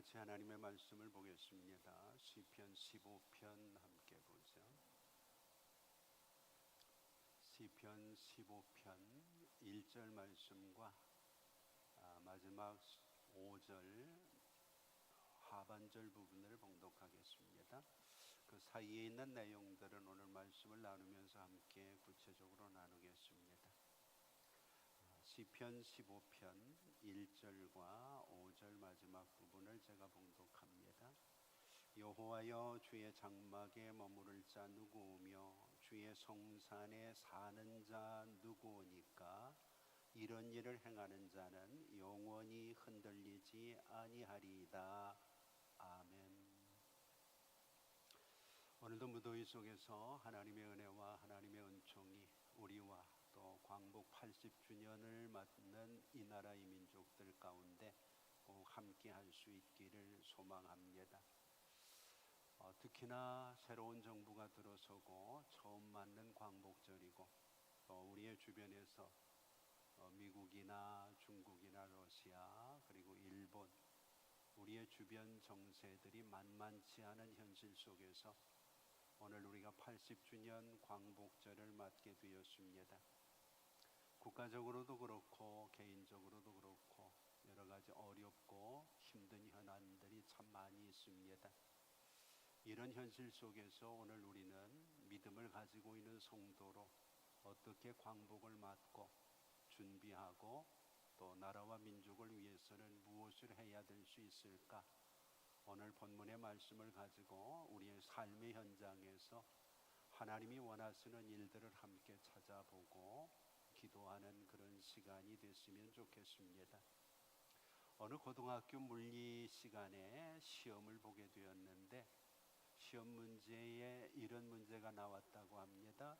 같이 하나님의 말씀을 보겠습니다. 시편 15편 함께 보죠. 시편 15편 1절 말씀과 마지막 5절 하반절 부분을 봉독하겠습니다. 그 사이에 있는 내용들은 오늘 말씀을 나누면서 함께 구체적으로 나누겠습니다. 시편 15편 1절과 5절 마지막 부분을 제가 봉독합니다. 여호와여, 주의 장막에 머무를 자 누구오며 주의 성산에 사는 자 누구오니까? 이런 일을 행하는 자는 영원히 흔들리지 아니하리이다. 아멘. 오늘도 무더위 속에서 하나님의 은혜와 하나님의 은총이 우리와 또 광복 80주년을 맞는 이 나라 이 민족들 가운데 꼭 함께 할 수 있기를 소망합니다. 특히나 새로운 정부가 들어서고 처음 맞는 광복절이고 또 우리의 주변에서 미국이나 중국이나 러시아 그리고 일본 우리의 주변 정세들이 만만치 않은 현실 속에서 오늘 우리가 80주년 광복절을 맞게 되었습니다. 국가적으로도 그렇고 개인적으로도 그렇고 여러 가지 어렵고 힘든 현안들이 참 많이 있습니다. 이런 현실 속에서 오늘 우리는 믿음을 가지고 있는 성도로 어떻게 광복을 맞고 준비하고 또 나라와 민족을 위해서는 무엇을 해야 될 수 있을까? 오늘 본문의 말씀을 가지고 우리의 삶의 현장에서 하나님이 원하시는 일들을 함께 찾아보고 기도하는 그런 시간이 됐으면 좋겠습니다. 어느 고등학교 물리 시간에 시험을 보게 되었는데 시험 문제에 이런 문제가 나왔다고 합니다.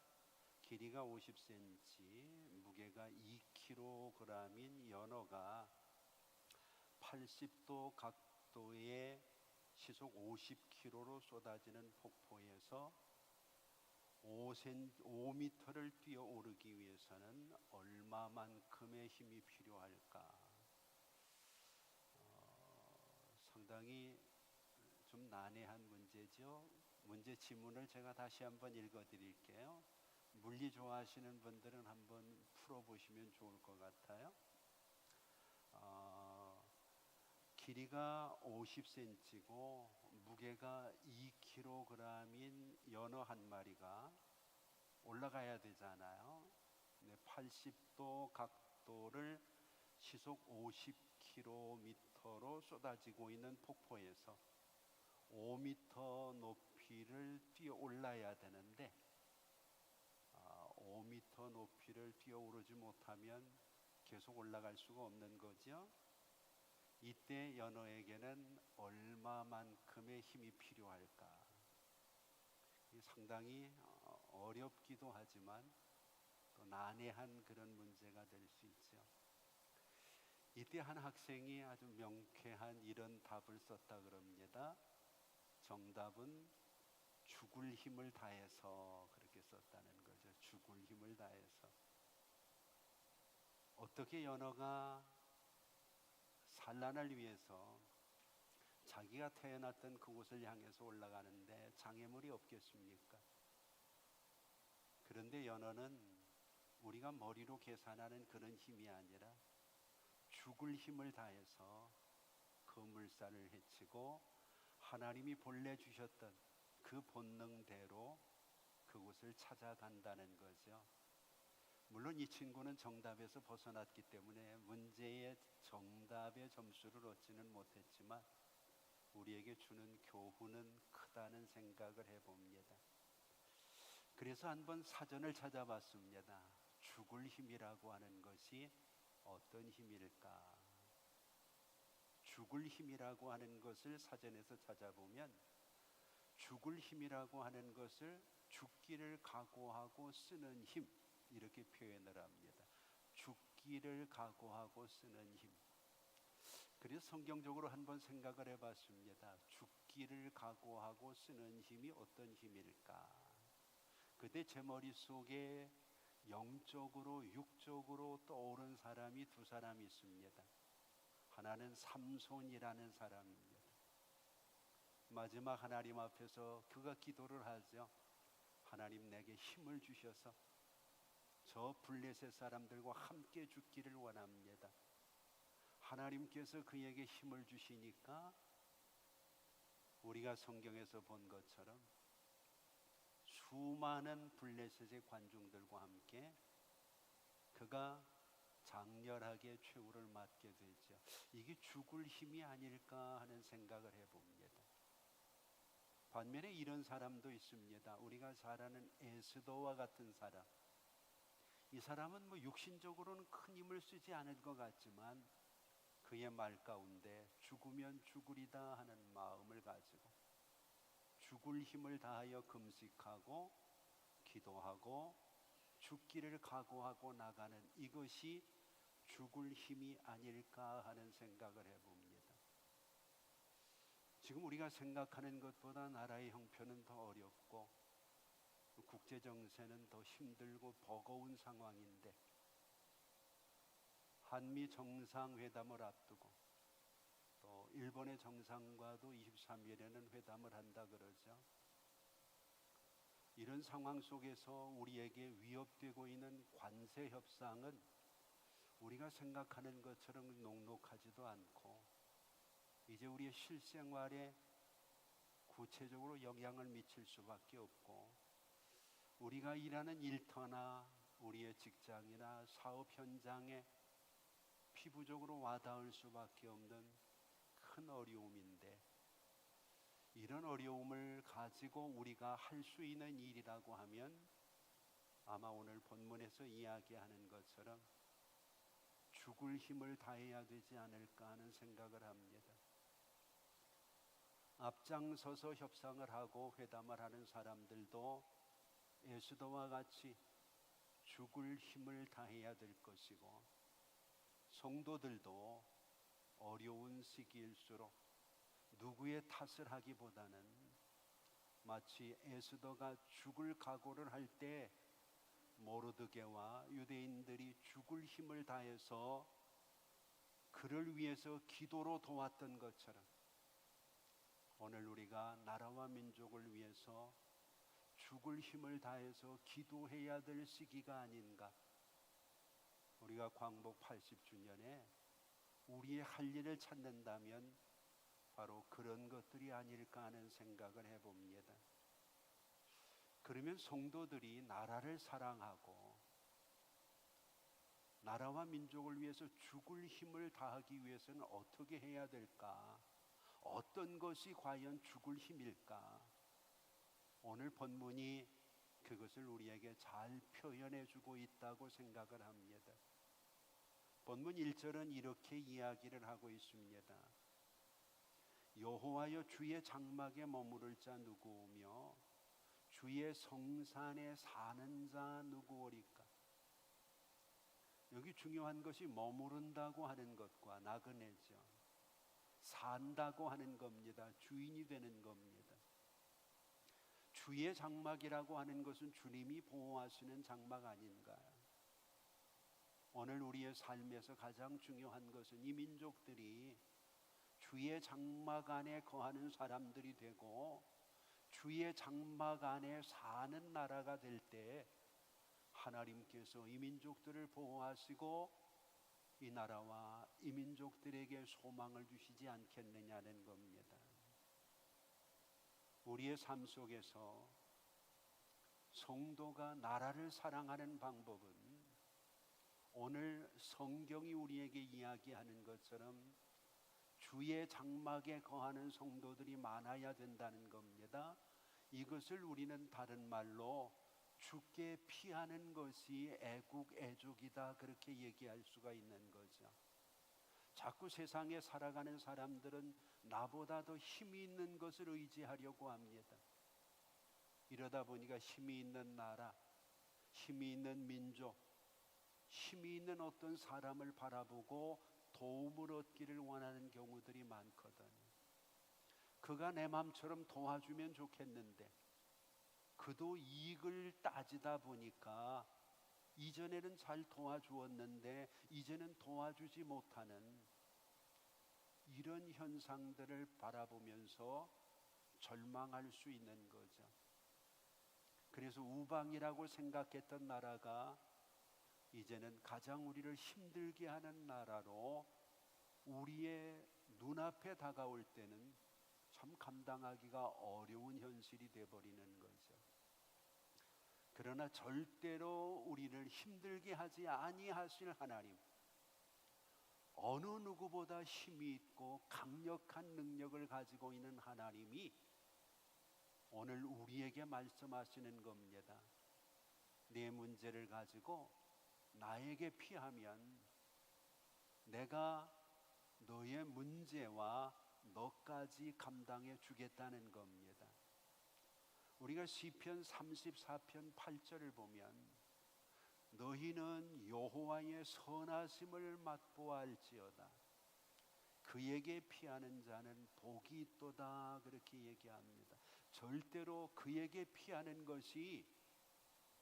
길이가 50cm, 무게가 2kg인 연어가 80도 각도의 시속 50km로 쏟아지는 폭포에서 5m를 뛰어오르기 위해서는 얼마만큼의 힘이 필요할까? 상당히 좀 난해한 문제죠. 문제 지문을 제가 다시 한번 읽어드릴게요. 물리 좋아하시는 분들은 한번 풀어보시면 좋을 것 같아요. 길이가 50cm고 무게가 2kg인 연어 한 마리가 올라가야 되잖아요. 80도 각도를 시속 50km로 쏟아지고 있는 폭포에서 5m 높이를 뛰어 올라야 되는데 5m 높이를 뛰어 오르지 못하면 계속 올라갈 수가 없는 거죠. 이때 연어에게는 얼마만큼의 힘이 필요할까? 상당히 어렵기도 하지만 또 난해한 그런 문제가 될 수 있죠. 이때 한 학생이 아주 명쾌한 이런 답을 썼다 그럽니다. 정답은 죽을 힘을 다해서 그렇게 썼다는 거죠. 죽을 힘을 다해서. 어떻게 연어가 산란을 위해서 자기가 태어났던 그곳을 향해서 올라가는데 장애물이 없겠습니까? 그런데 연어는 우리가 머리로 계산하는 그런 힘이 아니라 죽을 힘을 다해서 그 물살을 헤치고 하나님이 본래 주셨던 그 본능대로 그곳을 찾아간다는 거죠. 물론 이 친구는 정답에서 벗어났기 때문에 문제의 정답의 점수를 얻지는 못했지만 우리에게 주는 교훈은 크다는 생각을 해봅니다. 그래서 한번 사전을 찾아봤습니다. 죽을 힘이라고 하는 것이 어떤 힘일까? 죽을 힘이라고 하는 것을 사전에서 찾아보면 죽을 힘이라고 하는 것을 죽기를 각오하고 쓰는 힘 이렇게 표현을 합니다. 죽기를 각오하고 쓰는 힘. 그래서 성경적으로 한번 생각을 해봤습니다. 죽기를 각오하고 쓰는 힘이 어떤 힘일까? 그때 제 머릿속에 영적으로 육적으로 떠오른 사람이 두 사람이 있습니다. 하나는 삼손이라는 사람입니다. 마지막 하나님 앞에서 그가 기도를 하죠. 하나님, 내게 힘을 주셔서 저 블레셋 사람들과 함께 죽기를 원합니다. 하나님께서 그에게 힘을 주시니까 우리가 성경에서 본 것처럼 수많은 블레셋의 관중들과 함께 그가 장렬하게 최후를 맞게 되죠. 이게 죽을 힘이 아닐까 하는 생각을 해봅니다. 반면에 이런 사람도 있습니다. 우리가 잘 아는 에스더와 같은 사람. 이 사람은 육신적으로는 큰 힘을 쓰지 않을 것 같지만 그의 말 가운데 죽으면 죽으리다 하는 마음을 가지고 죽을 힘을 다하여 금식하고 기도하고 죽기를 각오하고 나가는 이것이 죽을 힘이 아닐까 하는 생각을 해봅니다. 지금 우리가 생각하는 것보다 나라의 형편은 더 어렵고 국제 정세는 더 힘들고 버거운 상황인데 한미 정상회담을 앞두고 또 일본의 정상과도 23일에는 회담을 한다 그러죠. 이런 상황 속에서 우리에게 위협되고 있는 관세 협상은 우리가 생각하는 것처럼 녹록하지도 않고 이제 우리의 실생활에 구체적으로 영향을 미칠 수밖에 없고 우리가 일하는 일터나 우리의 직장이나 사업 현장에 피부적으로 와닿을 수밖에 없는 큰 어려움인데 이런 어려움을 가지고 우리가 할 수 있는 일이라고 하면 아마 오늘 본문에서 이야기하는 것처럼 죽을 힘을 다해야 되지 않을까 하는 생각을 합니다. 앞장서서 협상을 하고 회담을 하는 사람들도 에스더와 같이 죽을 힘을 다해야 될 것이고 성도들도 어려운 시기일수록 누구의 탓을 하기보다는 마치 에스더가 죽을 각오를 할 때 모르드게와 유대인들이 죽을 힘을 다해서 그를 위해서 기도로 도왔던 것처럼 오늘 우리가 나라와 민족을 위해서 죽을 힘을 다해서 기도해야 될 시기가 아닌가. 우리가 광복 80주년에 우리의 할 일을 찾는다면 바로 그런 것들이 아닐까 하는 생각을 해봅니다. 그러면 성도들이 나라를 사랑하고 나라와 민족을 위해서 죽을 힘을 다하기 위해서는 어떻게 해야 될까? 어떤 것이 과연 죽을 힘일까? 오늘 본문이 그것을 우리에게 잘 표현해 주고 있다고 생각을 합니다. 본문 1절은 이렇게 이야기를 하고 있습니다. 여호와여 주의 장막에 머무를 자 누구오며 주의 성산에 사는 자 누구오리까? 여기 중요한 것이 머무른다고 하는 것과 나그네죠. 산다고 하는 겁니다. 주인이 되는 겁니다. 주의 장막이라고 하는 것은 주님이 보호하시는 장막 아닌가요? 오늘 우리의 삶에서 가장 중요한 것은 이 민족들이 주의 장막 안에 거하는 사람들이 되고 주의 장막 안에 사는 나라가 될 때 하나님께서 이 민족들을 보호하시고 이 나라와 이 민족들에게 소망을 주시지 않겠느냐는 겁니다. 우리의 삶 속에서 성도가 나라를 사랑하는 방법은 오늘 성경이 우리에게 이야기하는 것처럼 주의 장막에 거하는 성도들이 많아야 된다는 겁니다. 이것을 우리는 다른 말로 죽게 피하는 것이 애국애족이다 그렇게 얘기할 수가 있는 거죠. 자꾸 세상에 살아가는 사람들은 나보다 더 힘이 있는 것을 의지하려고 합니다. 이러다 보니까 힘이 있는 나라, 힘이 있는 민족, 힘이 있는 어떤 사람을 바라보고 도움을 얻기를 원하는 경우들이 많거든요. 그가 내 마음처럼 도와주면 좋겠는데 그도 이익을 따지다 보니까 이전에는 잘 도와주었는데 이제는 도와주지 못하는 이런 현상들을 바라보면서 절망할 수 있는 거죠. 그래서 우방이라고 생각했던 나라가 이제는 가장 우리를 힘들게 하는 나라로 우리의 눈앞에 다가올 때는 참 감당하기가 어려운 현실이 되어버리는 거죠. 그러나 절대로 우리를 힘들게 하지 아니하실 하나님, 어느 누구보다 힘이 있고 강력한 능력을 가지고 있는 하나님이 오늘 우리에게 말씀하시는 겁니다. 내 문제를 가지고 나에게 피하면 내가 너의 문제와 너까지 감당해 주겠다는 겁니다. 우리가 시편 34편 8절을 보면 너희는 여호와의 선하심을 맛보아할지어다 그에게 피하는 자는 복이 있도다 그렇게 얘기합니다. 절대로 그에게 피하는 것이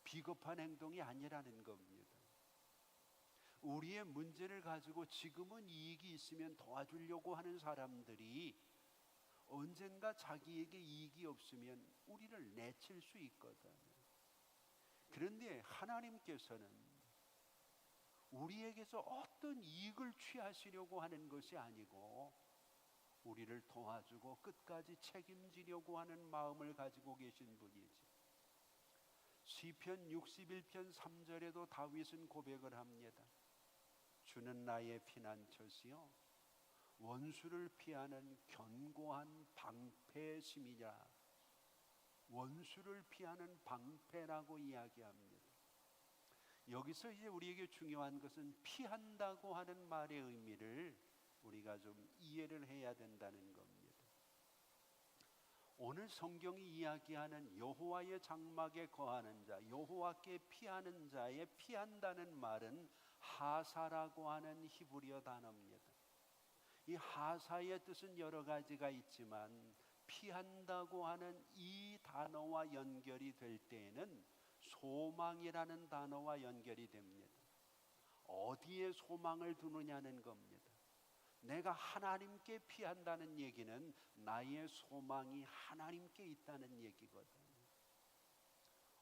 비겁한 행동이 아니라는 겁니다. 우리의 문제를 가지고 지금은 이익이 있으면 도와주려고 하는 사람들이 언젠가 자기에게 이익이 없으면 우리를 내칠 수 있거든. 그런데 하나님께서는 우리에게서 어떤 이익을 취하시려고 하는 것이 아니고 우리를 도와주고 끝까지 책임지려고 하는 마음을 가지고 계신 분이지. 시편 61편 3절에도 다윗은 고백을 합니다. 주는 나의 피난처시요 원수를 피하는 견고한 방패심이라. 원수를 피하는 방패라고 이야기합니다. 여기서 이제 우리에게 중요한 것은 피한다고 하는 말의 의미를 우리가 좀 이해를 해야 된다는 겁니다. 오늘 성경이 이야기하는 여호와의 장막에 거하는 자, 여호와께 피하는 자의 피한다는 말은 하사라고 하는 히브리어 단어입니다. 이 하사의 뜻은 여러 가지가 있지만 피한다고 하는 이 단어와 연결이 될 때에는 소망이라는 단어와 연결이 됩니다. 어디에 소망을 두느냐는 겁니다. 내가 하나님께 피한다는 얘기는 나의 소망이 하나님께 있다는 얘기거든요.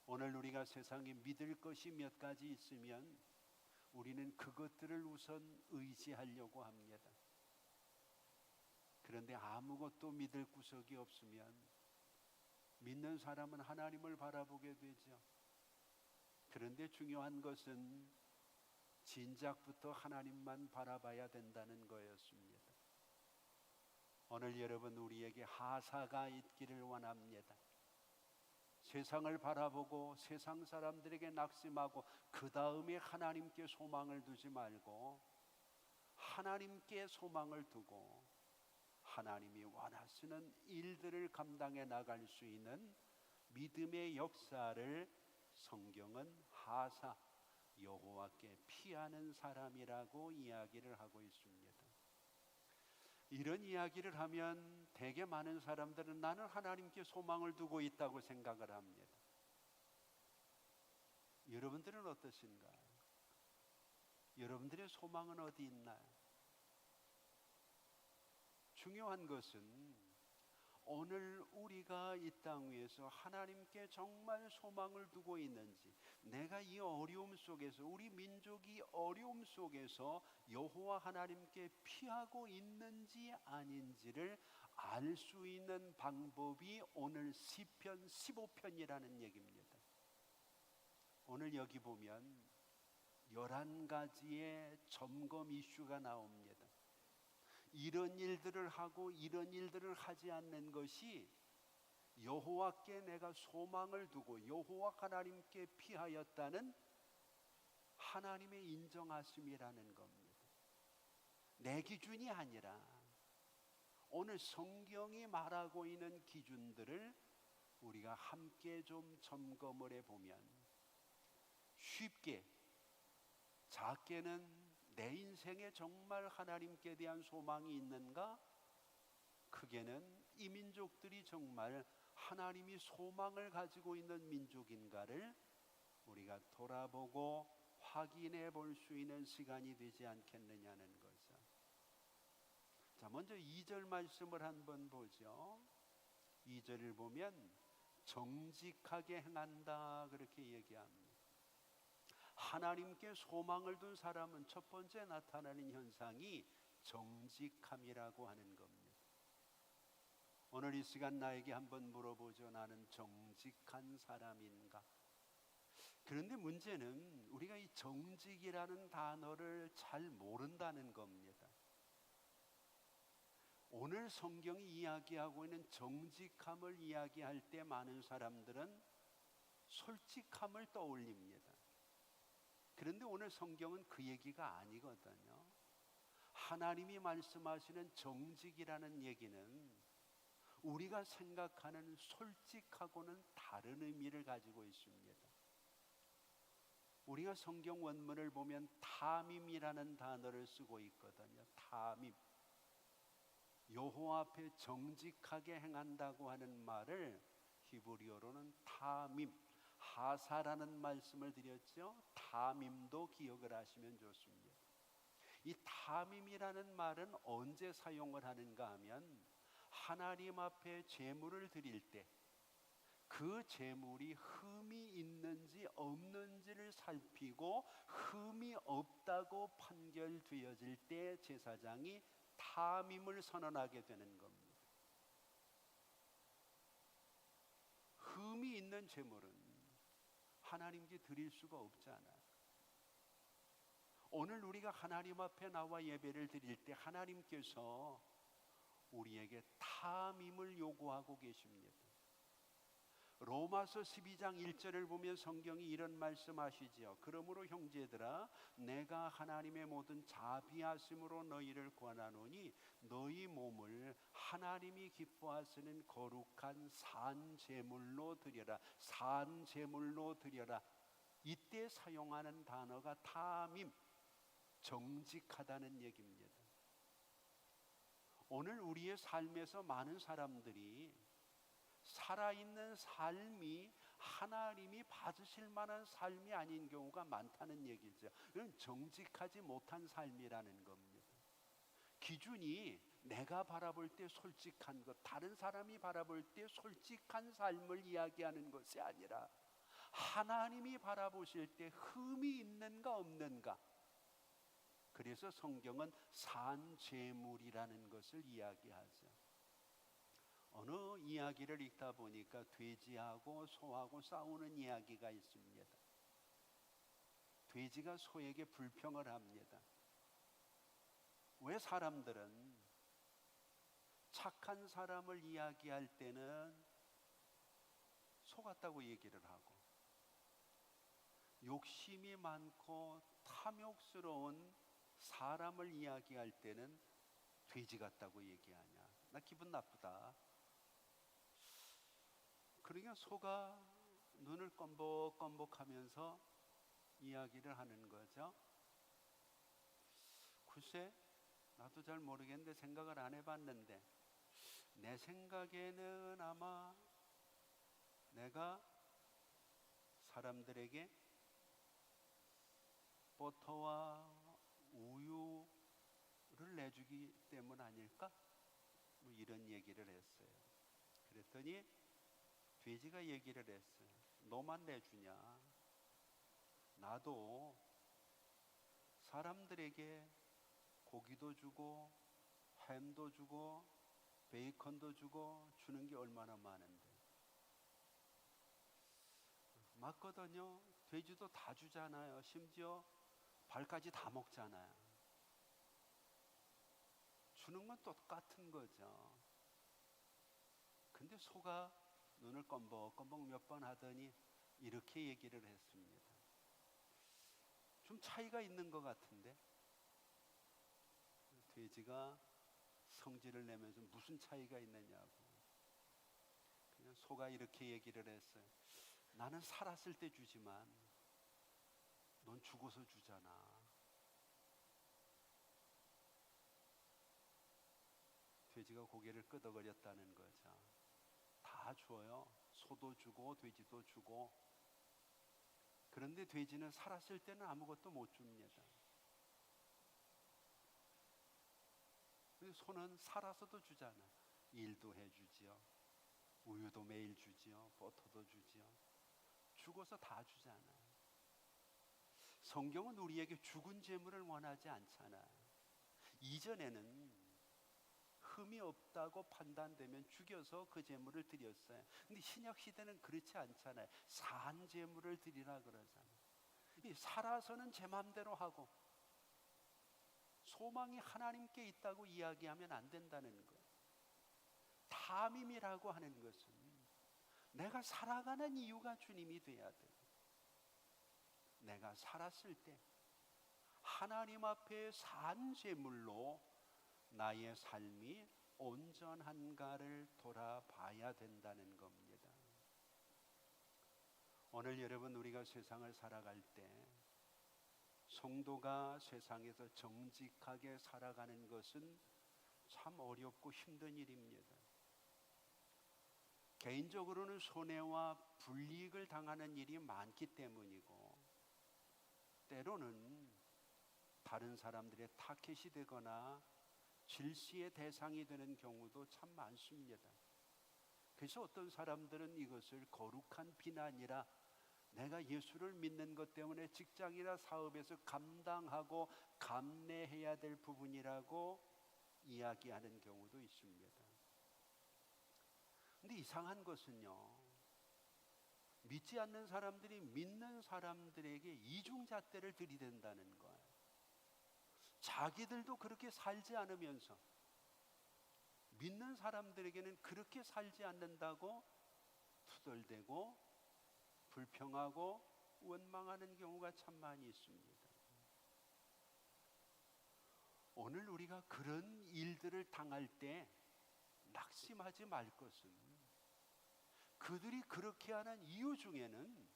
오늘 우리가 세상에 믿을 것이 몇 가지 있으면 우리는 그것들을 우선 의지하려고 합니다. 그런데 아무것도 믿을 구석이 없으면 믿는 사람은 하나님을 바라보게 되죠. 그런데 중요한 것은 진작부터 하나님만 바라봐야 된다는 거였습니다. 오늘 여러분 우리에게 하사가 있기를 원합니다. 세상을 바라보고 세상 사람들에게 낙심하고 그 다음에 하나님께 소망을 두지 말고 하나님께 소망을 두고 하나님이 원하시는 일들을 감당해 나갈 수 있는 믿음의 역사를 성경은 하사, 여호와께 피하는 사람이라고 이야기를 하고 있습니다. 이런 이야기를 하면 되게 많은 사람들은 나는 하나님께 소망을 두고 있다고 생각을 합니다. 여러분들은 어떠신가요? 여러분들의 소망은 어디 있나요? 중요한 것은 오늘 우리가 이 땅 위에서 하나님께 정말 소망을 두고 있는지, 내가 이 어려움 속에서, 우리 민족이 어려움 속에서 여호와 하나님께 피하고 있는지 아닌지를 알 수 있는 방법이 오늘 시편 15편이라는 얘기입니다. 오늘 여기 보면 11가지의 점검 이슈가 나옵니다. 이런 일들을 하고 이런 일들을 하지 않는 것이 여호와께 내가 소망을 두고 여호와 하나님께 피하였다는 하나님의 인정하심이라는 겁니다. 내 기준이 아니라 오늘 성경이 말하고 있는 기준들을 우리가 함께 좀 점검을 해보면 쉽게, 작게는 내 인생에 정말 하나님께 대한 소망이 있는가? 크게는 이 민족들이 정말 하나님이 소망을 가지고 있는 민족인가를 우리가 돌아보고 확인해 볼 수 있는 시간이 되지 않겠느냐는 거죠. 자, 먼저 2절 말씀을 한번 보죠. 2절을 보면 정직하게 행한다 그렇게 얘기합니다. 하나님께 소망을 둔 사람은 첫 번째 나타나는 현상이 정직함이라고 하는 겁니다. 오늘 이 시간 나에게 한번 물어보죠. 나는 정직한 사람인가? 그런데 문제는 우리가 이 정직이라는 단어를 잘 모른다는 겁니다. 오늘 성경이 이야기하고 있는 정직함을 이야기할 때 많은 사람들은 솔직함을 떠올립니다. 그런데 오늘 성경은 그 얘기가 아니거든요. 하나님이 말씀하시는 정직이라는 얘기는 우리가 생각하는 솔직하고는 다른 의미를 가지고 있습니다. 우리가 성경 원문을 보면 탐임이라는 단어를 쓰고 있거든요. 탐임. 여호와 앞에 정직하게 행한다고 하는 말을 히브리어로는 탐임, 하사라는 말씀을 드렸죠. 탐임도 기억을 하시면 좋습니다. 이 탐임이라는 말은 언제 사용을 하는가 하면 하나님 앞에 제물을 드릴 때 그 제물이 흠이 있는지 없는지를 살피고 흠이 없다고 판결되어질 때 제사장이 탐임을 선언하게 되는 겁니다. 흠이 있는 제물은 하나님께 드릴 수가 없잖아요. 오늘 우리가 하나님 앞에 나와 예배를 드릴 때 하나님께서 우리에게 탐임을 요구하고 계십니다. 로마서 12장 1절을 보면 성경이 이런 말씀하시지요. 그러므로 형제들아 내가 하나님의 모든 자비하심으로 너희를 권하노니 너희 몸을 하나님이 기뻐하시는 거룩한 산 제물로 드려라. 산 제물로 드려라. 이때 사용하는 단어가 탐임, 정직하다는 얘기입니다. 오늘 우리의 삶에서 많은 사람들이 살아있는 삶이 하나님이 받으실 만한 삶이 아닌 경우가 많다는 얘기죠. 이건 정직하지 못한 삶이라는 겁니다. 기준이 내가 바라볼 때 솔직한 것, 다른 사람이 바라볼 때 솔직한 삶을 이야기하는 것이 아니라 하나님이 바라보실 때 흠이 있는가 없는가. 그래서 성경은 산제물이라는 것을 이야기하죠. 어느 이야기를 읽다 보니까 돼지하고 소하고 싸우는 이야기가 있습니다. 돼지가 소에게 불평을 합니다. 왜 사람들은 착한 사람을 이야기할 때는 소 같다고 얘기를 하고 욕심이 많고 탐욕스러운 사람을 이야기할 때는 돼지 같다고 얘기하냐? 나 기분 나쁘다. 그러니까 소가 눈을 껌벅껌벅하면서 이야기를 하는 거죠. 글쎄, 나도 잘 모르겠는데 생각을 안 해봤는데 내 생각에는 아마 내가 사람들에게 버터와 우유를 내주기 때문 아닐까? 뭐 이런 얘기를 했어요. 그랬더니 돼지가 얘기를 했어요. 너만 내주냐? 나도 사람들에게 고기도 주고 햄도 주고 베이컨도 주고 주는 게 얼마나 많은데. 맞거든요. 돼지도 다 주잖아요. 심지어 발까지 다 먹잖아요. 주는 건 똑같은 거죠. 근데 소가 눈을 껌벅껌벅 몇 번 하더니 이렇게 얘기를 했습니다. 좀 차이가 있는 것 같은데. 돼지가 성질을 내면서 무슨 차이가 있느냐고. 그냥 소가 이렇게 얘기를 했어요. 나는 살았을 때 주지만 넌 죽어서 주잖아. 돼지가 고개를 끄덕거렸다는 거죠. 다 줘요. 소도 주고 돼지도 주고. 그런데 돼지는 살았을 때는 아무것도 못 줍니다. 소는 살아서도 주잖아. 일도 해주지요. 우유도 매일 주지요. 버터도 주지요. 죽어서 다 주잖아요. 성경은 우리에게 죽은 재물을 원하지 않잖아요. 이전에는 흠이 없다고 판단되면 죽여서 그 재물을 드렸어요. 근데 신약 시대는 그렇지 않잖아요. 산 재물을 드리라 그러잖아요. 살아서는 제 맘대로 하고 소망이 하나님께 있다고 이야기하면 안 된다는 거예요. 탐임이라고 하는 것은 내가 살아가는 이유가 주님이 돼야 돼요. 내가 살았을 때 하나님 앞에 산 제물로 나의 삶이 온전한가를 돌아봐야 된다는 겁니다. 오늘 여러분, 우리가 세상을 살아갈 때 성도가 세상에서 정직하게 살아가는 것은 참 어렵고 힘든 일입니다. 개인적으로는 손해와 불이익을 당하는 일이 많기 때문이고, 때로는 다른 사람들의 타켓이 되거나 질시의 대상이 되는 경우도 참 많습니다. 그래서 어떤 사람들은 이것을 거룩한 비난이라, 내가 예수를 믿는 것 때문에 직장이나 사업에서 감당하고 감내해야 될 부분이라고 이야기하는 경우도 있습니다. 근데 이상한 것은요, 믿지 않는 사람들이 믿는 사람들에게 이중잣대를 들이댄다는 거예요. 자기들도 그렇게 살지 않으면서 믿는 사람들에게는 그렇게 살지 않는다고 투덜대고 불평하고 원망하는 경우가 참 많이 있습니다. 오늘 우리가 그런 일들을 당할 때 낙심하지 말 것은, 그들이 그렇게 하는 이유 중에는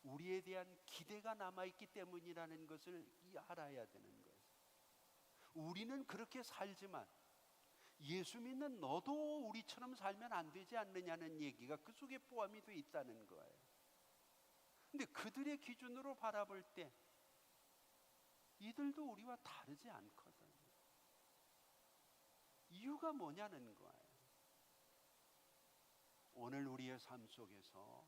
우리에 대한 기대가 남아있기 때문이라는 것을 알아야 되는 거예요. 우리는 그렇게 살지만 예수 믿는 너도 우리처럼 살면 안 되지 않느냐는 얘기가 그 속에 포함이 되어 있다는 거예요. 근데 그들의 기준으로 바라볼 때 이들도 우리와 다르지 않거든요. 이유가 뭐냐는 거예요. 오늘 우리의 삶 속에서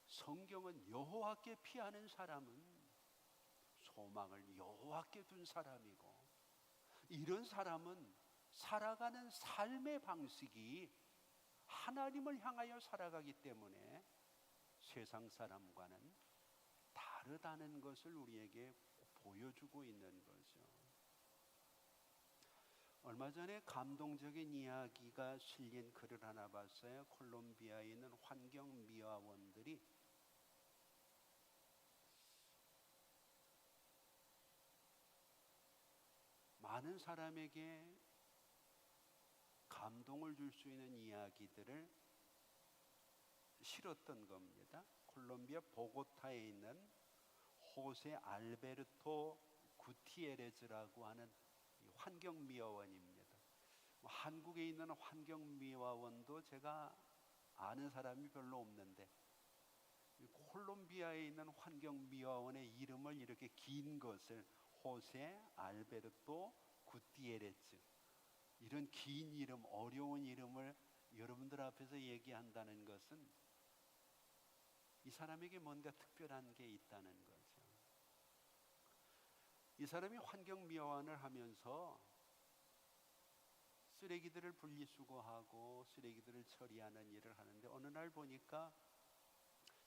성경은 여호와께 피하는 사람은 소망을 여호와께 둔 사람이고, 이런 사람은 살아가는 삶의 방식이 하나님을 향하여 살아가기 때문에 세상 사람과는 다르다는 것을 우리에게 보여주고 있는 거죠. 얼마 전에 감동적인 이야기가 실린 글을 하나 봤어요. 콜롬비아에 있는 환경미화원들이 많은 사람에게 감동을 줄 수 있는 이야기들을 실었던 겁니다. 콜롬비아 보고타에 있는 호세 알베르토 구티에레즈라고 하는 환경미화원입니다. 한국에 있는 환경미화원도 제가 아는 사람이 별로 없는데, 콜롬비아에 있는 환경미화원의 이름을 이렇게 긴 것을 호세 알베르토 구티에레즈, 이런 긴 이름, 어려운 이름을 여러분들 앞에서 얘기한다는 것은 이 사람에게 뭔가 특별한 게 있다는 거죠. 이 사람이 환경미화원을 하면서 쓰레기들을 분리수거하고 쓰레기들을 처리하는 일을 하는데, 어느 날 보니까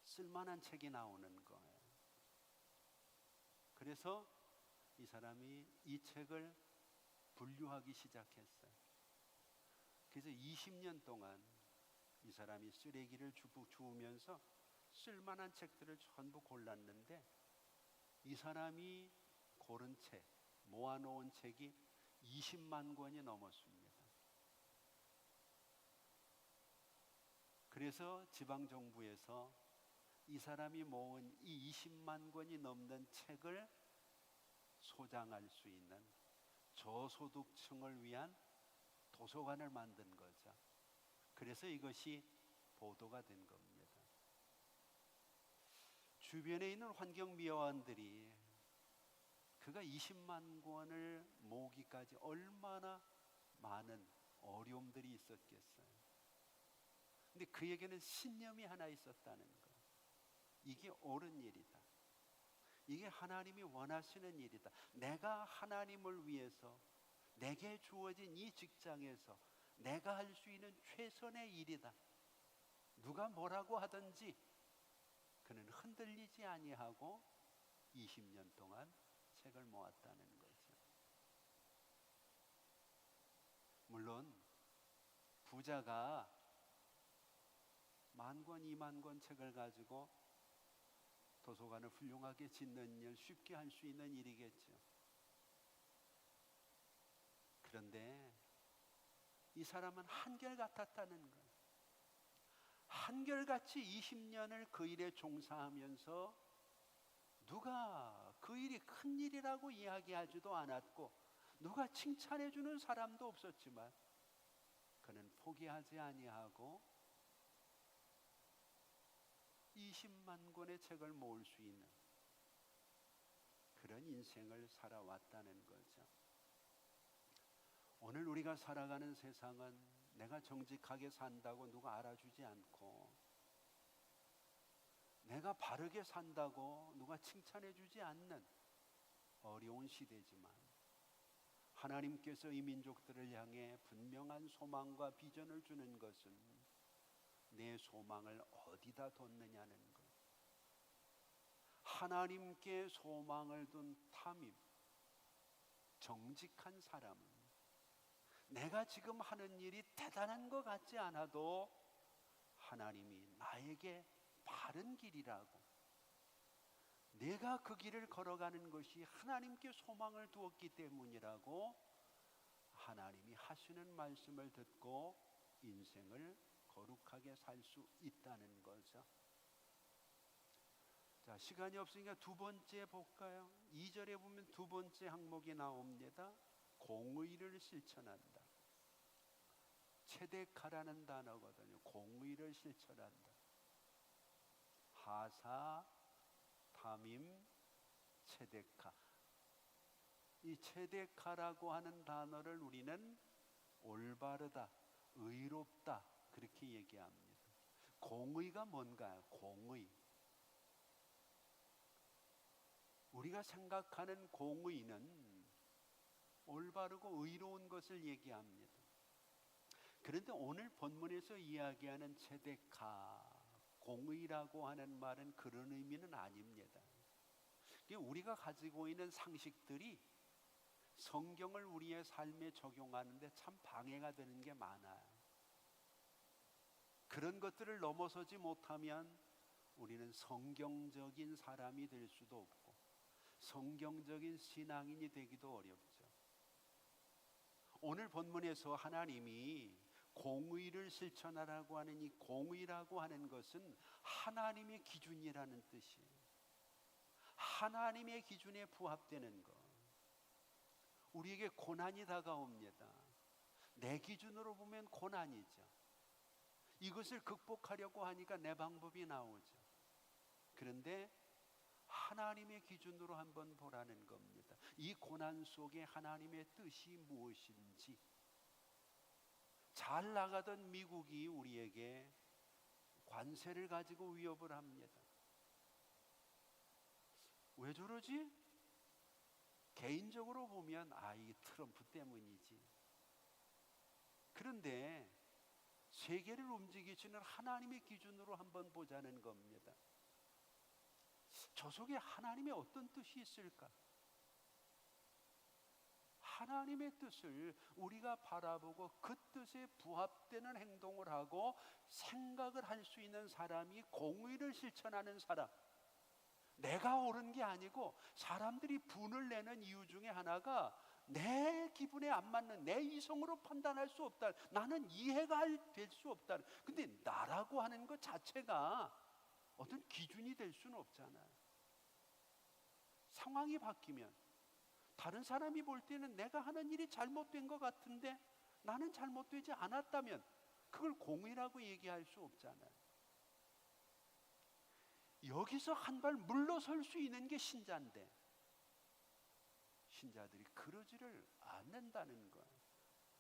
쓸만한 책이 나오는 거예요. 그래서 이 사람이 이 책을 분류하기 시작했어요. 그래서 20년 동안 이 사람이 쓰레기를 주우면서 쓸만한 책들을 전부 골랐는데, 이 사람이 고른 책, 모아놓은 책이 20만 권이 넘었습니다. 그래서 지방정부에서 이 사람이 모은 이 20만 권이 넘는 책을 소장할 수 있는 저소득층을 위한 도서관을 만든 거죠. 그래서 이것이 보도가 된 겁니다. 주변에 있는 환경미화원들이 그가 20만 권을 모으기까지 얼마나 많은 어려움들이 있었겠어요. 근데 그에게는 신념이 하나 있었다는 거. 이게 옳은 일이다. 이게 하나님이 원하시는 일이다. 내가 하나님을 위해서 내게 주어진 이 직장에서 내가 할 수 있는 최선의 일이다. 누가 뭐라고 하든지 그는 흔들리지 아니하고 20년 동안 책을 모았다는 거죠. 물론 부자가 10,000권, 20,000권 책을 가지고 도서관을 훌륭하게 짓는 일, 쉽게 할 수 있는 일이겠죠. 그런데 이 사람은 한결같았다는 거예요. 한결같이 20년을 그 일에 종사하면서 누가 그 일이 큰 일이라고 이야기하지도 않았고 누가 칭찬해 주는 사람도 없었지만 그는 포기하지 아니하고 20만 권의 책을 모을 수 있는 그런 인생을 살아왔다는 거죠. 오늘 우리가 살아가는 세상은 내가 정직하게 산다고 누가 알아주지 않고 내가 바르게 산다고 누가 칭찬해 주지 않는 어려운 시대지만 하나님께서 이 민족들을 향해 분명한 소망과 비전을 주는 것은 내 소망을 어디다 뒀느냐는 것. 하나님께 소망을 둔 탐임, 정직한 사람은 내가 지금 하는 일이 대단한 것 같지 않아도 하나님이 나에게 바른 길이라고, 내가 그 길을 걸어가는 것이 하나님께 소망을 두었기 때문이라고 하나님이 하시는 말씀을 듣고 인생을 거룩하게 살 수 있다는 거죠. 자, 시간이 없으니까 두 번째 볼까요? 2절에 보면 두 번째 항목이 나옵니다. 공의를 실천한다. 체데카라는 단어거든요. 공의를 실천한다. 하사, 탐임, 체데카. 이 체데카라고 하는 단어를 우리는 올바르다, 의롭다 그렇게 얘기합니다. 공의가 뭔가요? 공의. 우리가 생각하는 공의는 올바르고 의로운 것을 얘기합니다. 그런데 오늘 본문에서 이야기하는 체데카, 공의라고 하는 말은 그런 의미는 아닙니다. 우리가 가지고 있는 상식들이 성경을 우리의 삶에 적용하는데 참 방해가 되는 게 많아요. 그런 것들을 넘어서지 못하면 우리는 성경적인 사람이 될 수도 없고 성경적인 신앙인이 되기도 어렵죠. 오늘 본문에서 하나님이 공의를 실천하라고 하는 이 공의라고 하는 것은 하나님의 기준이라는 뜻이에요. 하나님의 기준에 부합되는 것. 우리에게 고난이 다가옵니다. 내 기준으로 보면 고난이죠. 이것을 극복하려고 하니까 내 방법이 나오죠. 그런데 하나님의 기준으로 한번 보라는 겁니다. 이 고난 속에 하나님의 뜻이 무엇인지. 잘 나가던 미국이 우리에게 관세를 가지고 위협을 합니다. 왜 저러지? 개인적으로 보면 이 트럼프 때문이지. 그런데 세계를 움직이시는 하나님의 기준으로 한번 보자는 겁니다. 저 속에 하나님의 어떤 뜻이 있을까? 하나님의 뜻을 우리가 바라보고 그 뜻에 부합되는 행동을 하고 생각을 할 수 있는 사람이 공의를 실천하는 사람. 내가 옳은 게 아니고 사람들이 분을 내는 이유 중에 하나가 내 기분에 안 맞는, 내 이성으로 판단할 수 없다. 나는 이해가 될 수 없다. 근데 나라고 하는 것 자체가 어떤 기준이 될 수는 없잖아요. 상황이 바뀌면 다른 사람이 볼 때는 내가 하는 일이 잘못된 것 같은데 나는 잘못되지 않았다면 그걸 공의라고 얘기할 수 없잖아요. 여기서 한 발 물러설 수 있는 게 신자인데 신자들이 그러지를 않는다는 거예요.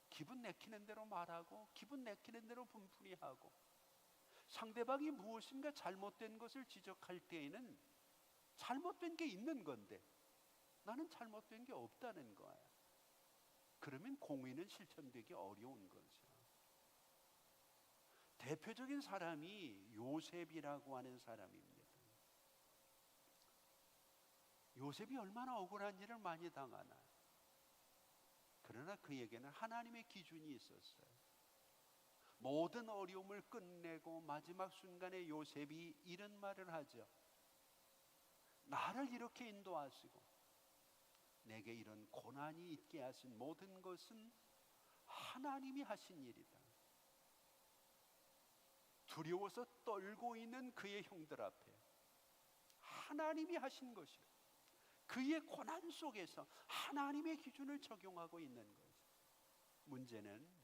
기분 내키는 대로 말하고 기분 내키는 대로 분풀이하고 상대방이 무엇인가 잘못된 것을 지적할 때에는 잘못된 게 있는 건데 나는 잘못된 게 없다는 거야. 그러면 공의는 실천되기 어려운 거죠. 대표적인 사람이 요셉이라고 하는 사람입니다. 요셉이 얼마나 억울한 일을 많이 당하나. 그러나 그에게는 하나님의 기준이 있었어요. 모든 어려움을 끝내고 마지막 순간에 요셉이 이런 말을 하죠. 나를 이렇게 인도하시고 내게 이런 고난이 있게 하신 모든 것은 하나님이 하신 일이다. 두려워서 떨고 있는 그의 형들 앞에 하나님이 하신 것이요. 그의 고난 속에서 하나님의 기준을 적용하고 있는 거죠. 문제는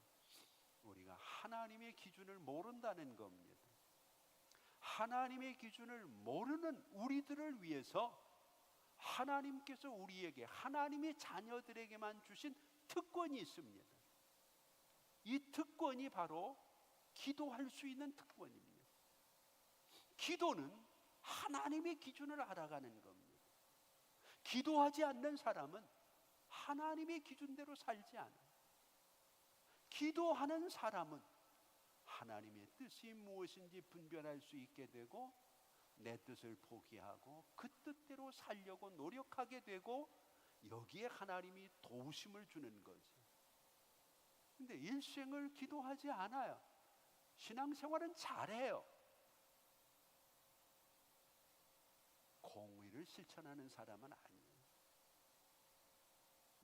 우리가 하나님의 기준을 모른다는 겁니다. 하나님의 기준을 모르는 우리들을 위해서 하나님께서 우리에게, 하나님의 자녀들에게만 주신 특권이 있습니다. 이 특권이 바로 기도할 수 있는 특권입니다. 기도는 하나님의 기준을 알아가는 겁니다. 기도하지 않는 사람은 하나님의 기준대로 살지 않아요. 기도하는 사람은 하나님의 뜻이 무엇인지 분별할 수 있게 되고 내 뜻을 포기하고 그 뜻대로 살려고 노력하게 되고 여기에 하나님이 도우심을 주는 거죠. 근데 일생을 기도하지 않아요. 신앙생활은 잘해요. 공의를 실천하는 사람은 아니에요.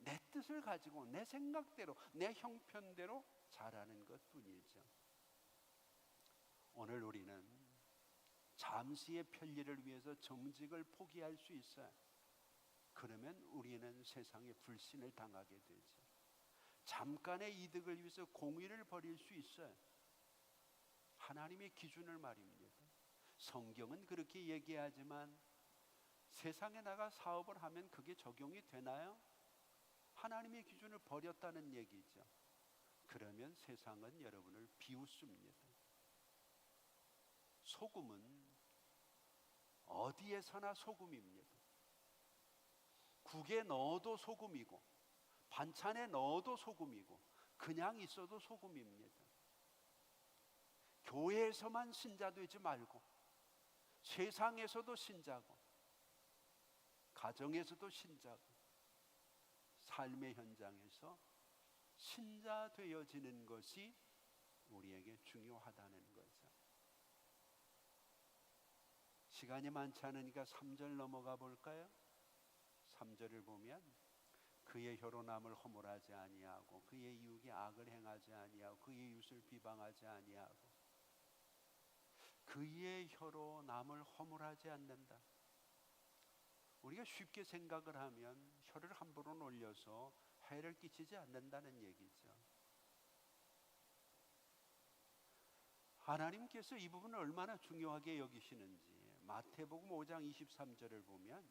내 뜻을 가지고 내 생각대로 내 형편대로 잘하는 것뿐이죠. 오늘 우리는 잠시의 편리를 위해서 정직을 포기할 수 있어요. 그러면 우리는 세상에 불신을 당하게 되죠. 잠깐의 이득을 위해서 공의를 버릴 수 있어요. 하나님의 기준을 말입니다. 성경은 그렇게 얘기하지만 세상에 나가 사업을 하면 그게 적용이 되나요? 하나님의 기준을 버렸다는 얘기죠. 그러면 세상은 여러분을 비웃습니다. 소금은 어디에서나 소금입니다. 국에 넣어도 소금이고 반찬에 넣어도 소금이고 그냥 있어도 소금입니다. 교회에서만 신자 되지 말고 세상에서도 신자고 가정에서도 신자고 삶의 현장에서 신자 되어지는 것이 우리에게 중요하다는 거죠. 시간이 많지 않으니까 3절 넘어가 볼까요? 3절을 보면 그의 혀로 남을 허물하지 아니하고 그의 이웃이 악을 행하지 아니하고 그의 이웃을 비방하지 아니하고 그의 혀로 남을 허물하지 않는다. 우리가 쉽게 생각을 하면 혀를 함부로 놀려서 해를 끼치지 않는다는 얘기죠. 하나님께서 이 부분을 얼마나 중요하게 여기시는지 마태복음 5장 23절을 보면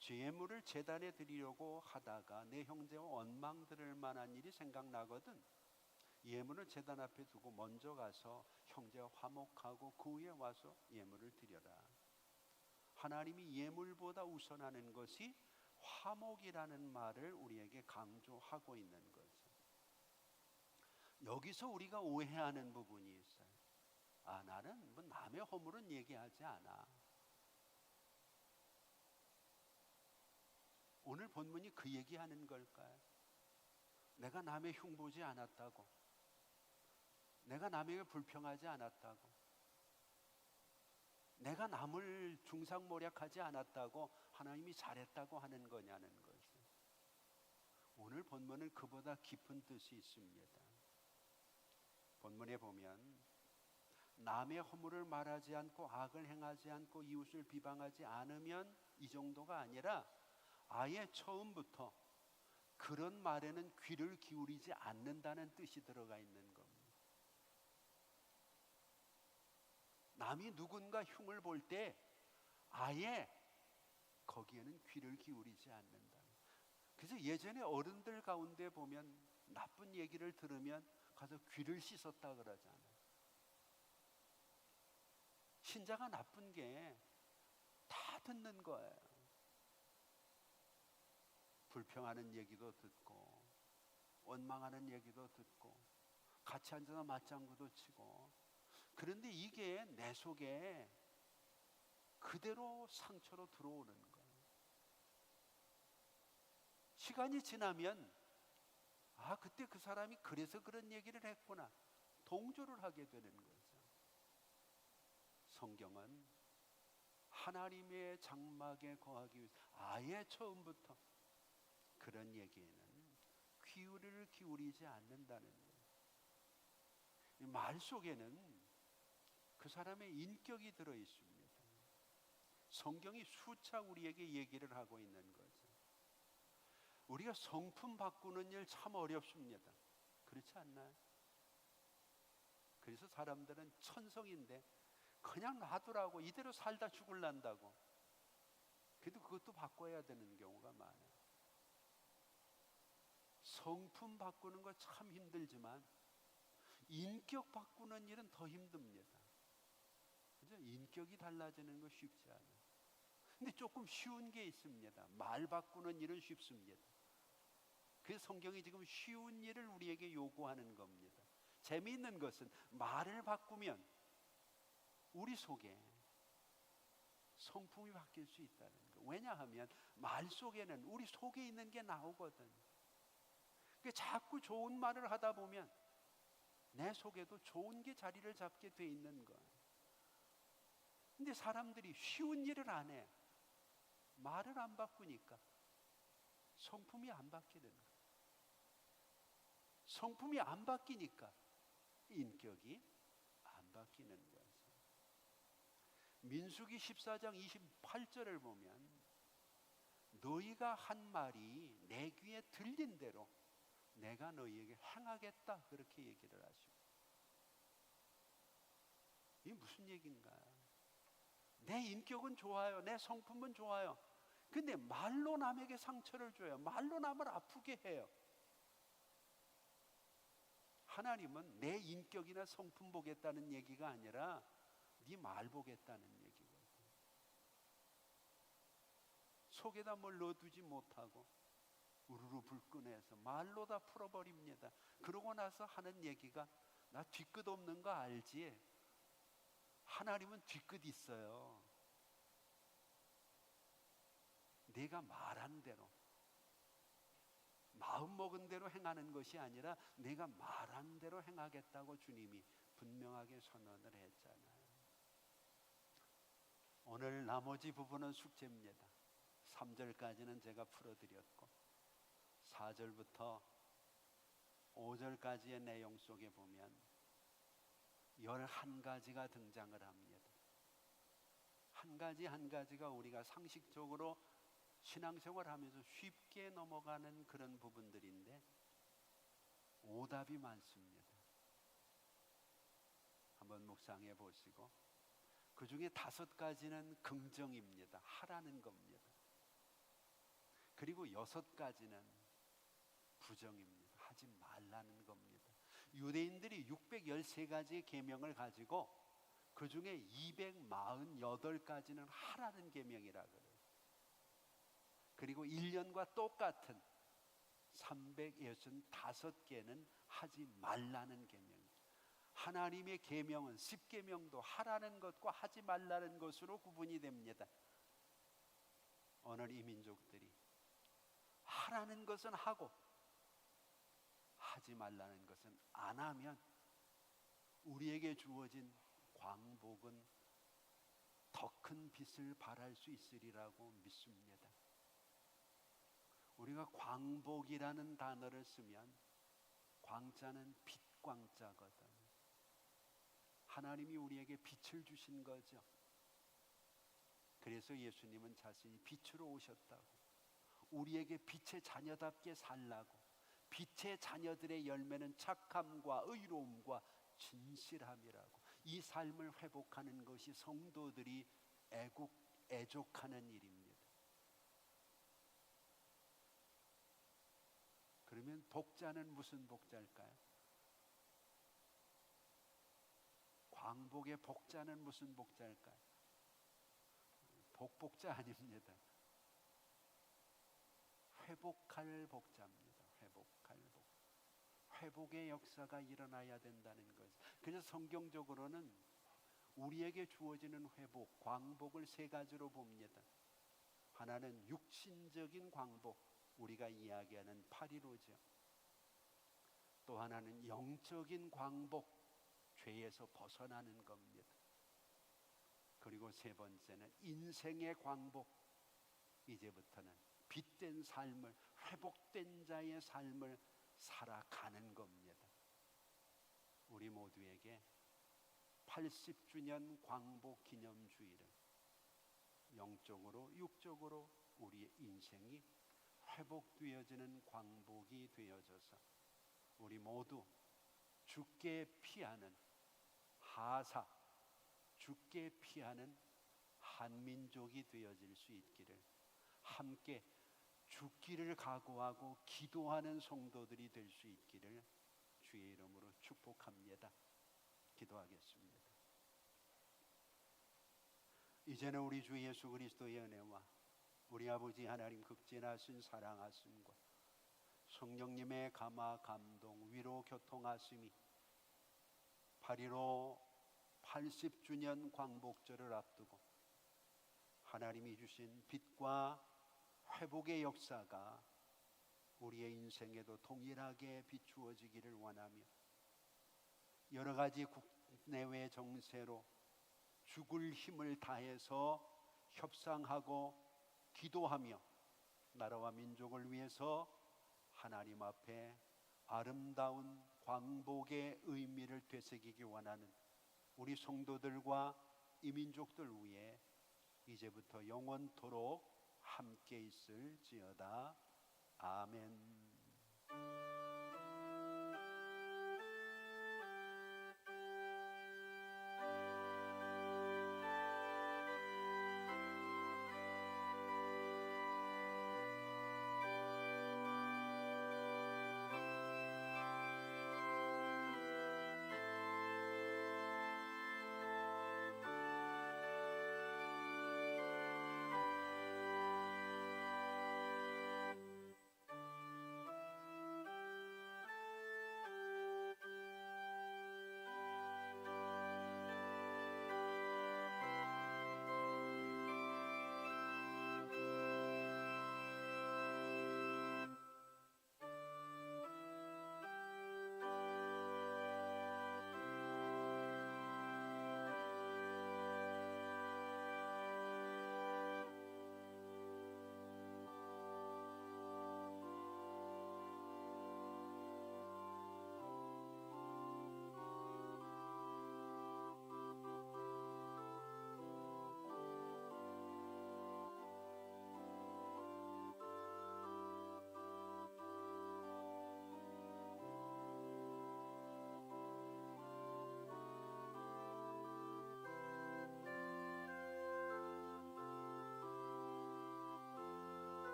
죄물을 제단에 드리려고 하다가 내 형제와 원망 들을 만한 일이 생각나거든 예물을 제단 앞에 두고 먼저 가서 형제와 화목하고 그 후에 와서 예물을 드려라. 하나님이 예물보다 우선하는 것이 화목이라는 말을 우리에게 강조하고 있는 거죠. 여기서 우리가 오해하는 부분이 있어요. 나는 뭐 남의 허물은 얘기하지 않아. 오늘 본문이 그 얘기하는 걸까요? 내가 남의 흉보지 않았다고, 내가 남에게 불평하지 않았다고, 내가 남을 중상모략하지 않았다고 하나님이 잘했다고 하는 거냐는 거죠. 오늘 본문은 그보다 깊은 뜻이 있습니다. 본문에 보면 남의 허물을 말하지 않고 악을 행하지 않고 이웃을 비방하지 않으면 이 정도가 아니라 아예 처음부터 그런 말에는 귀를 기울이지 않는다는 뜻이 들어가 있는 겁니다. 남이 누군가 흉을 볼 때 아예 거기에는 귀를 기울이지 않는다. 그래서 예전에 어른들 가운데 보면 나쁜 얘기를 들으면 가서 귀를 씻었다 그러잖아요. 신자가 나쁜 게 다 듣는 거예요. 불평하는 얘기도 듣고 원망하는 얘기도 듣고 같이 앉아서 맞장구도 치고, 그런데 이게 내 속에 그대로 상처로 들어오는 거예요. 시간이 지나면 그때 그 사람이 그래서 그런 얘기를 했구나, 동조를 하게 되는 거죠. 성경은 하나님의 장막에 거하기 위해서 아예 처음부터 그런 얘기에는 귀를 기울이지 않는다는 거예요. 말 속에는 그 사람의 인격이 들어 있습니다. 성경이 수차 우리에게 얘기를 하고 있는 거죠. 우리가 성품 바꾸는 일 참 어렵습니다. 그렇지 않나요? 그래서 사람들은 천성인데 그냥 놔두라고, 이대로 살다 죽을란다고. 그래도 그것도 바꿔야 되는 경우가 많아요. 성품 바꾸는 거 참 힘들지만 인격 바꾸는 일은 더 힘듭니다. 그죠? 인격이 달라지는 거 쉽지 않아요. 근데 조금 쉬운 게 있습니다. 말 바꾸는 일은 쉽습니다. 그래서 성경이 지금 쉬운 일을 우리에게 요구하는 겁니다. 재미있는 것은 말을 바꾸면 우리 속에 성품이 바뀔 수 있다는 거. 왜냐하면 말 속에는 우리 속에 있는 게 나오거든. 자꾸 좋은 말을 하다 보면 내 속에도 좋은 게 자리를 잡게 돼 있는 거예요. 근데 사람들이 쉬운 일을 안 해. 말을 안 바꾸니까 성품이 안 바뀌는 거예요. 성품이 안 바뀌니까 인격이 안 바뀌는 거예요. 민수기 14장 28절을 보면 너희가 한 말이 내 귀에 들린 대로 내가 너희에게 행하겠다, 그렇게 얘기를 하시고. 이게 무슨 얘기인가요? 내 인격은 좋아요, 내 성품은 좋아요. 근데 말로 남에게 상처를 줘요. 말로 남을 아프게 해요. 하나님은 내 인격이나 성품 보겠다는 얘기가 아니라 네 말 보겠다는 얘기거든요. 속에다 뭘 넣어두지 못하고 우르르 불끈해서 말로 다 풀어버립니다. 그러고 나서 하는 얘기가 나 뒤끝 없는 거 알지? 하나님은 뒤끝 있어요. 내가 말한 대로, 마음 먹은 대로 행하는 것이 아니라 내가 말한 대로 행하겠다고 주님이 분명하게 선언을 했잖아요. 오늘 나머지 부분은 숙제입니다. 3절까지는 제가 풀어드렸고 4절부터 5절까지의 내용 속에 보면 11가지가 등장을 합니다. 한 가지 한 가지가 우리가 상식적으로 신앙생활하면서 쉽게 넘어가는 그런 부분들인데 오답이 많습니다. 한번 묵상해 보시고, 그 중에 5가지는 긍정입니다. 하라는 겁니다. 그리고 6가지는 부정입니다. 하지 말라는 겁니다. 유대인들이 613가지의 계명을 가지고 그 중에 248가지는 하라는 계명이라 그래요. 그리고 1년과 똑같은 365개는 하지 말라는 계명. 하나님의 계명은 10계명도 하라는 것과 하지 말라는 것으로 구분이 됩니다. 오늘 이 민족들이 하라는 것은 하고 하지 말라는 것은 안 하면 우리에게 주어진 광복은 더 큰 빛을 발할 수 있으리라고 믿습니다. 우리가 광복이라는 단어를 쓰면 광자는 빛 광자거든. 하나님이 우리에게 빛을 주신 거죠. 그래서 예수님은 자신이 빛으로 오셨다고, 우리에게 빛의 자녀답게 살라고. 빛의 자녀들의 열매는 착함과 의로움과 진실함이라고. 이 삶을 회복하는 것이 성도들이 애족하는 일입니다. 그러면 복자는 무슨 복자일까요? 광복의 복자는 무슨 복자일까요? 복복자 아닙니다. 회복할 복자입니다. 회복할 복. 회복의 역사가 일어나야 된다는 것. 그래서 성경적으로는 우리에게 주어지는 회복, 광복을 세 가지로 봅니다. 하나는 육신적인 광복, 우리가 이야기하는 8.15죠. 또 하나는 영적인 광복, 죄에서 벗어나는 겁니다. 그리고 세 번째는 인생의 광복, 이제부터는 빛된 삶을, 회복된 자의 삶을 살아가는 겁니다. 우리 모두에게 80주년 광복 기념주일을 영적으로 육적으로 우리의 인생이 회복되어지는 광복이 되어져서 우리 모두 죽게 피하는 하사, 죽게 피하는 한민족이 되어질 수 있기를, 함께 죽기를 각오하고 기도하는 성도들이 될 수 있기를 주의 이름으로 축복합니다. 기도하겠습니다. 이제는 우리 주 예수 그리스도의 은혜와 우리 아버지 하나님 극진하신 사랑하심과 성령님의 감화 감동 위로 교통하심이 8.15 80주년 광복절을 앞두고 하나님이 주신 빛과 회복의 역사가 우리의 인생에도 동일하게 비추어지기를 원하며, 여러 가지 국내외 정세로 죽을 힘을 다해서 협상하고 기도하며 나라와 민족을 위해서 하나님 앞에 아름다운 광복의 의미를 되새기기 원하는 우리 성도들과 이민족들 위해 이제부터 영원토록 함께 있을지어다. 아멘.